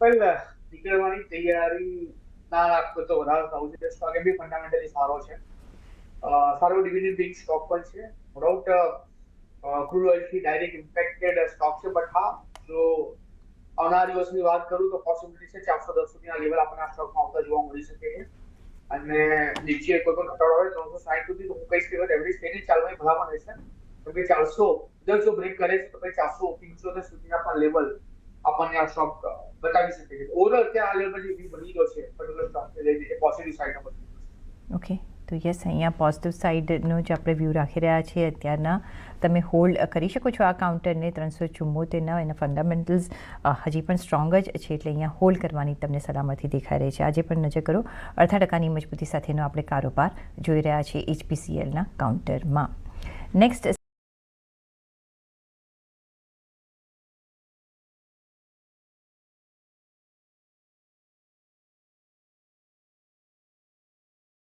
નીકળવાની તૈયારી ના રાખતો તો વધારે સારું છે. સ્ટોક એ બી ફંડામેન્ટલી સારો છે, સારો ડિવિડન્ડ પેઇંગ સ્ટોક પણ છે. નો ડાઉટ ક્રૂડ ઓઇલથી ડાયરેક્ટ ઇમ્પેક્ટેડ સ્ટોક છે, બટ હા, જો આવનારા દિવસની વાત કરું તો પોસિબિલિટી છે 410 સુધીના લેવલ આપણને આ સ્ટોકમાં આવતા જોવા મળી શકે છે. અને નીચે કોઈ પણ ઘટાડો હોય 360 સુધી, તો હું કહીશ કે એવરેજ સ્ટેજ ચાલવાની ભલામણ રહેશે. તો કે 400 જો બ્રેક કરે છે તો પછી 475 સુધીના પણ લેવલ આપણને આ સ્ટોક બતાવી શકે છે. ઓવરઓલ ત્યાં આ લેવલ પર જે વ્યૂ બની રહ્યો છે પર્ટિક્યુલર સ્ટોકને લઈને, એ પોઝિટિવ સાઈડનો બની રહ્યો છે. ઓકે, તો યસ, અહીંયા પોઝિટિવ સાઈડનો જ આપણે વ્યૂ રાખી રહ્યા છીએ અત્યારના. તમે હોલ્ડ કરી શકો છો આ કાઉન્ટરને 374ના. એના ફંડામેન્ટલ્સ હજી પણ સ્ટ્રોંગ જ છે, એટલે અહીંયા હોલ્ડ કરવાની તમને સલામતી દેખાઈ રહી છે. આજે પણ નજર કરો, 0.5% મજબૂતી સાથેનો આપણે કારોબાર જોઈ રહ્યા છીએ HPCLના કાઉન્ટરમાં. નેક્સ્ટ